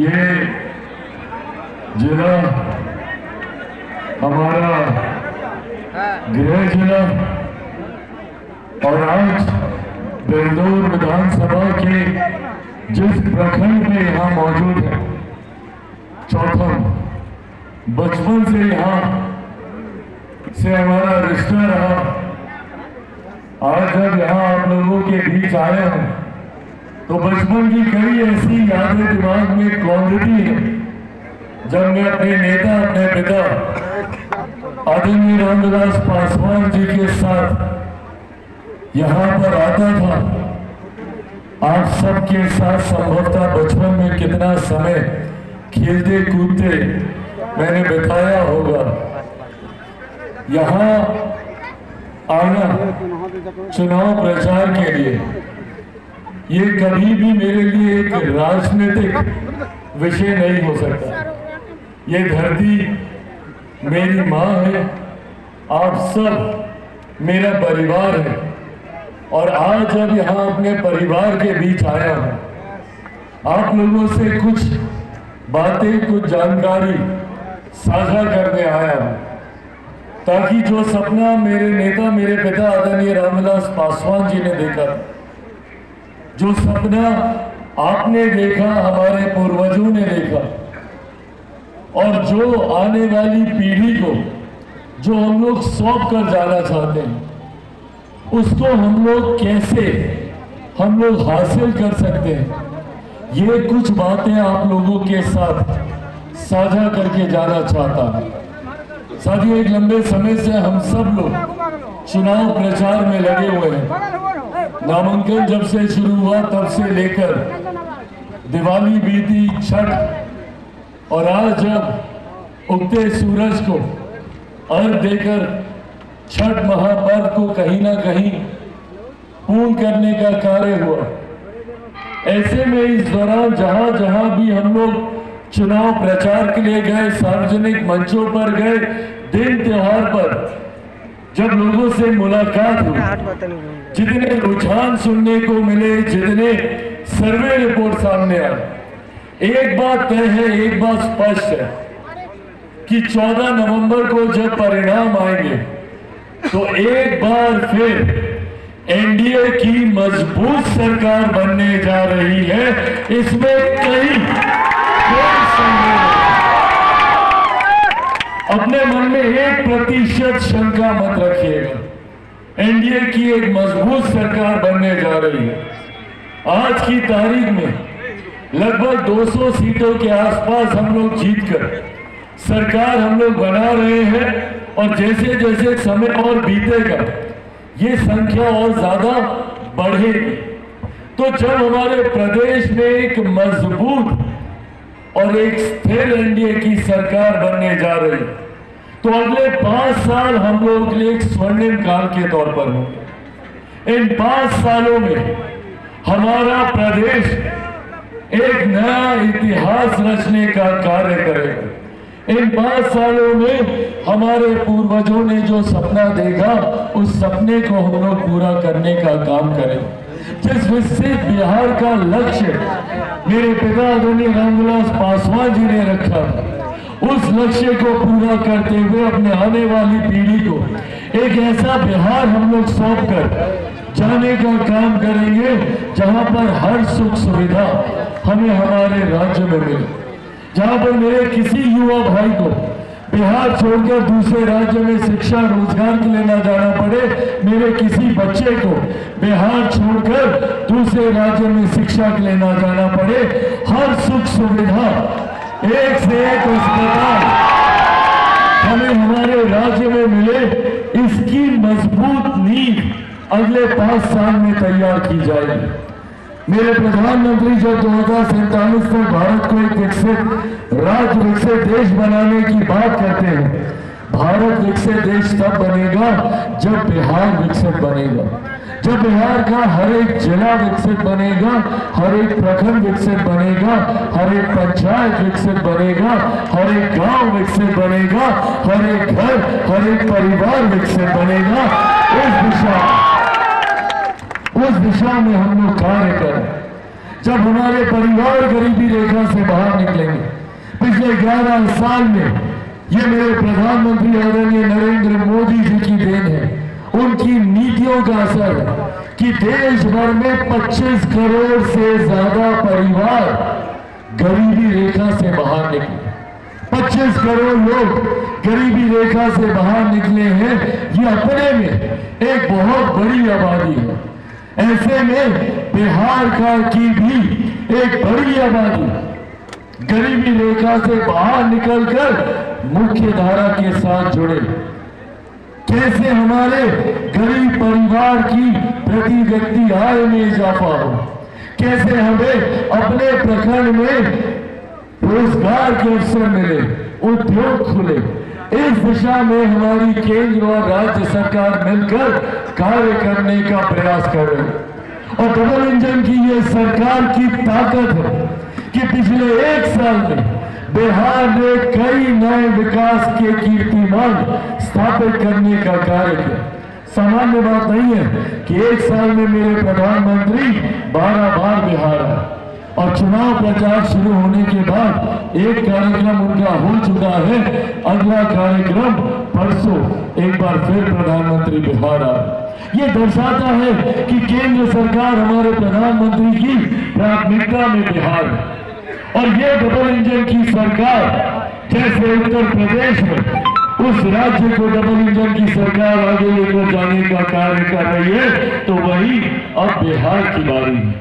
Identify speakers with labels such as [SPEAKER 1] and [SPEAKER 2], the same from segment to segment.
[SPEAKER 1] ये जिला हमारा गृह जिला और आज बेलदौर विधानसभा के जिस प्रखंड में यहाँ मौजूद है, चौथम, बचपन से यहाँ से हमारा रिश्ता रहा। आज जब यहाँ आप लोगों के बीच आए हैं तो बचपन की कई ऐसी यादें दिमाग में कौंधती है। जब मैं अपने नेता, अपने पिता आदरणीय रामविलास पासवान जी के साथ यहाँ पर आता था, आप सबके साथ संभवतः बचपन में कितना समय खेलते कूदते मैंने बिताया होगा। यहाँ आना चुनाव प्रचार के लिए ये कभी भी मेरे लिए एक राजनीतिक विषय नहीं हो सकता। ये धरती मेरी माँ है, आप सब मेरा परिवार है और आज जब यहाँ अपने परिवार के बीच आया हूँ, आप लोगों से कुछ बातें, कुछ जानकारी साझा करने आया हूँ, ताकि जो सपना मेरे नेता, मेरे पिता आदरणीय रामविलास पासवान जी ने देखा, जो सपना आपने देखा, हमारे पूर्वजों ने देखा, और जो आने वाली पीढ़ी को जो हम लोग सौंप कर जाना चाहते हैं, उसको हम लोग कैसे हासिल कर सकते हैं, ये कुछ बातें आप लोगों के साथ साझा करके जाना चाहता हूं। साथियों, एक लंबे समय से हम सब लोग चुनाव प्रचार में लगे हुए हैं। नामांकन जब से शुरू हुआ तब से लेकर दिवाली बीती, छठ, और आज जब उगते सूरज को अर्घ देकर छठ महापर्व को कहीं ना कहीं पूर्ण करने का कार्य हुआ। ऐसे में इस दौरान जहां जहां भी हम लोग चुनाव प्रचार के लिए गए, सार्वजनिक मंचों पर गए, दिन त्योहार पर जब लोगों से मुलाकात हुई, जितने रुझान सुनने को मिले, जितने सर्वे रिपोर्ट सामने आए, एक बात तय है, एक बात स्पष्ट है कि 14 नवंबर को जब परिणाम आएंगे तो एक बार फिर एनडीए की मजबूत सरकार बनने जा रही है। इसमें कोई संदेह नहीं। अपने मन में 1% शंका मत रखिएगा। एनडीए की एक मजबूत सरकार बनने जा रही है। आज की तारीख में लगभग 200 सीटों के आसपास हम लोग जीतकर सरकार हम लोग बना रहे हैं, और जैसे जैसे समय और बीतेगा ये संख्या और ज्यादा बढ़ेगी। तो जब हमारे प्रदेश में एक मजबूत और एक स्थिर एनडीए की सरकार बनने जा रही, तो अगले 5 साल हम लोगों के लिए एक स्वर्णिम काल के तौर पर होंगे। इन 5 सालों में हमारा प्रदेश एक नया इतिहास रचने का कार्य करेगा। इन 5 सालों में हमारे पूर्वजों ने जो सपना देखा, उस सपने को हम लोग पूरा करने का काम करें। जिस विकसित बिहार का लक्ष्य मेरे पिता आदरणीय रामविलास पासवान जी ने रखा, उस लक्ष्य को पूरा करते हुए अपने आने वाली पीढ़ी को एक ऐसा बिहार हम लोग सौंप कर जाने का काम करेंगे जहां पर हर सुख सुविधा हमें हमारे राज्य में मिले। जहां पर मेरे किसी युवा भाई को बिहार छोड़कर दूसरे राज्य में शिक्षा रोजगार के लिए न जाना पड़े, मेरे किसी बच्चे को बिहार छोड़कर दूसरे राज्य में शिक्षा के लिए न जाना पड़े, हर सुख सुविधा, एक से एक अस्पताल हमें हमारे राज्य में मिले, इसकी मजबूत नींव अगले 5 साल में तैयार की जाएगी। मेरे प्रधानमंत्री जब 2047 तक भारत को एक विकसित राज्य, विकसित देश बनाने की बात करते हैं, भारत विकसित देश तब बनेगा जब बिहार विकसित बनेगा, जब बिहार का हर एक जिला विकसित बनेगा, हर एक प्रखंड विकसित बनेगा, हर एक पंचायत विकसित बनेगा, हर एक गांव विकसित बनेगा, हर एक घर, हर एक परिवार विकसित बनेगा। उस दिशा में हम लोग कार्य करें। जब हमारे परिवार गरीबी रेखा से बाहर निकलेंगे। पिछले 11 साल में ये मेरे प्रधानमंत्री आदरणीय नरेंद्र मोदी जी की देन है, उनकी नीतियों का असर है कि देश भर में 25 करोड़ से ज्यादा परिवार गरीबी रेखा से बाहर निकले। 25 करोड़ लोग गरीबी रेखा से बाहर निकले हैं। ये अपने में एक बहुत बड़ी आबादी है। ऐसे में बिहार का की भी एक बड़ी आबादी गरीबी रेखा से बाहर निकलकर मुख्य धारा के साथ जुड़े। कैसे हमारे गरीब परिवार की प्रति व्यक्ति आय में इजाफा हो, कैसे हमें अपने प्रखंड में रोजगार के अवसर मिले, उद्योग खुले, इस दिशा में हमारी केंद्र और राज्य सरकार मिलकर कार्य करने का प्रयास कर रहे हैं। और डबल इंजन की ये सरकार की ताकत है कि पिछले 1 साल में बिहार ने कई नए विकास के कीर्तिमान स्थापित करने का कार्य किया। सामान्य बात नहीं है कि 1 साल में मेरे प्रधानमंत्री 12 बार बिहार आए और चुनाव प्रचार शुरू होने के बाद एक कार्यक्रम उनका हो चुका है। अगला कार्यक्रम परसों एक बार फिर प्रधानमंत्री बिहार आए। ये दर्शाता है कि केंद्र सरकार हमारे प्रधानमंत्री की प्राथमिकता में बिहार है। और ये डबल इंजन की सरकार, जैसे उत्तर प्रदेश में उस राज्य को डबल इंजन की सरकार आगे लेकर जाने का कार्य कर रही है, तो वही अब बिहार की बारी है।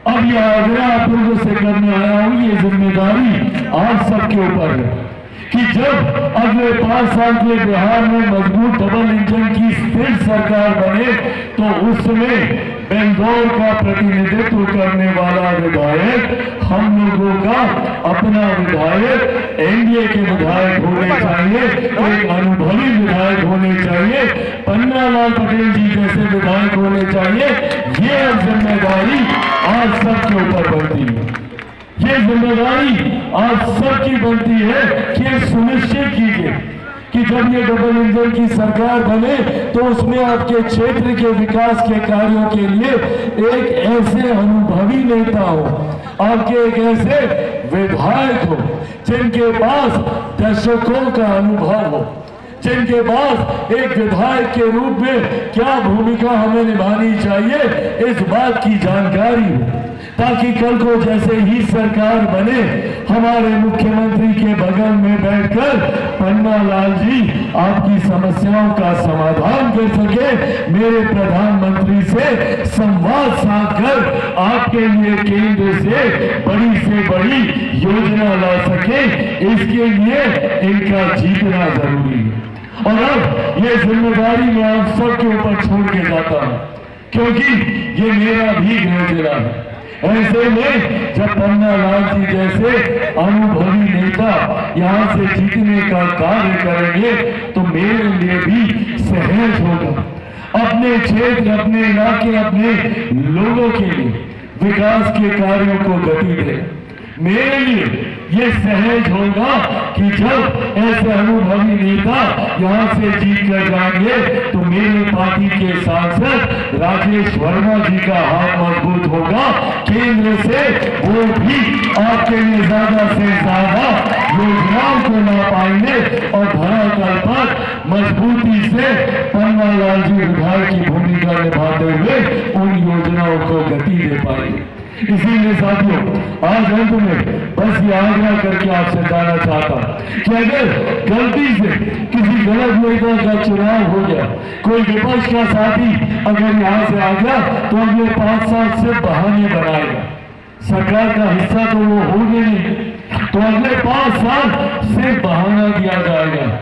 [SPEAKER 1] अब यह आग्रह आप लोगों से करने आया हूं, ये जिम्मेदारी आप सबके ऊपर है कि जब अगले 5 साल के बिहार में मजबूत डबल इंजन की स्थिर सरकार बने, तो उसमें बेंगलोर का प्रतिनिधित्व करने वाला विधायक हम लोगों का अपना विधायक, एनडीए के विधायक होने चाहिए, एक अनुभवी विधायक होने चाहिए, पन्नालाल पटेल जी जैसे विधायक होने चाहिए। ये जिम्मेदारी आज सबके ऊपर बनती है। ये जिम्मेदारी आज सबकी बनती है कि सुनिश्चित कीजिए कि जब ये डबल इंजन की सरकार बने तो उसमें आपके क्षेत्र के विकास के कार्यों के लिए एक ऐसे अनुभवी नेता हो, आपके एक ऐसे विधायक हो जिनके पास दशकों का अनुभव हो, जिनके पास एक विधायक के रूप में क्या भूमिका हमें निभानी चाहिए इस बात की जानकारी हो, ताकि कल को जैसे ही सरकार बने हमारे मुख्यमंत्री के बगल में बैठकर पन्नालाल जी आपकी समस्याओं का समाधान कर सके, मेरे प्रधानमंत्री से संवाद साधकर आपके लिए केंद्र से बड़ी योजना ला सके। इसके लिए इनका जीतना जरूरी है। और अब ये जिम्मेदारी मैं आप सबके ऊपर छोड़ के जाता हूं, क्योंकि ये मेरा भी गृह जिला है। ऐसे में जब पन्नालाल जी जैसे अनुभवी नेता यहाँ से जीतने का कार्य करेंगे तो मेरे लिए भी सहज होगा अपने क्षेत्र, अपने इलाके, अपने लोगों के लिए विकास के कार्यों को गति दे। मेरे लिए ये सहज होगा कि जब ऐसे अनुभवी नेता यहाँ से जीत कर जाएंगे तो मेरे पार्टी के सांसद राजेश वर्मा जी का हाथ मजबूत होगा। केंद्र से वो भी आपके लिए ज्यादा से ज्यादा योजनाओं को ला पाएंगे और धरातल पर मजबूती से पन्नालाल जी विधायक की भूमिका निभाते हुए उन योजनाओं को गति दे पाएंगे। इसीलिए साथियों, आज अंत में बस ये आग्रह करके आपसे जाना चाहता हूं कि अगर गलती से किसी गलत नेता का चुनाव हो गया, कोई विपक्ष का साथी अगर यहाँ से आ गया तो अगले 5 साल से बहाने बनाएगा। सरकार का हिस्सा तो वो होंगे नहीं, तो अगले 5 साल से बहाना दिया जाएगा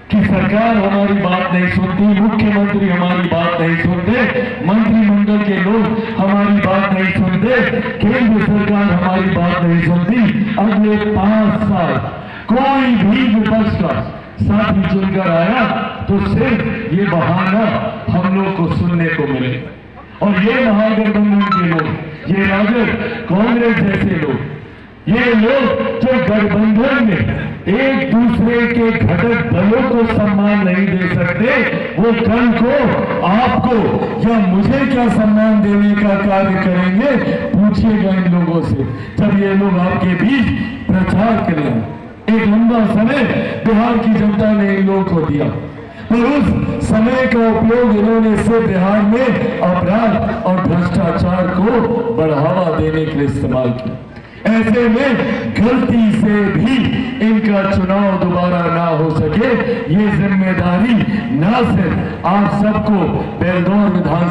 [SPEAKER 1] कि सरकार हमारी बात नहीं सुनती, मुख्यमंत्री हमारी बात नहीं सुनते, मंत्रिमंडल के लोग हमारी बात नहीं सुनते, केंद्र सरकार हमारी बात नहीं सुनती। अगले 5 साल कोई भी विपक्ष का साथी चुनकर आया तो सिर्फ ये बहाना हम लोग को सुनने को मिले। और ये महागठबंधन के लोग, ये राजद कांग्रेस जैसे लोग, ये लोग जो गठबंधन में एक दूसरे के घटक दलों को सम्मान नहीं दे सकते, वो कल को आपको या मुझे क्या सम्मान देने का कार्य करेंगे। पूछिएगा इन लोगों से, जब ये लोग आपके बीच प्रचार करें। एक लंबा समय बिहार की जनता ने इन लोगों को दिया, पर उस समय का उपयोग इन्होंने सिर्फ बिहार में अपराध और भ्रष्टाचार को बढ़ावा देने के लिए इस्तेमाल किया। ऐसे में गलती से भी इनका चुनाव दोबारा ना हो सके, ये जिम्मेदारी ना सिर्फ आप सबको बेलदौर विधानसभा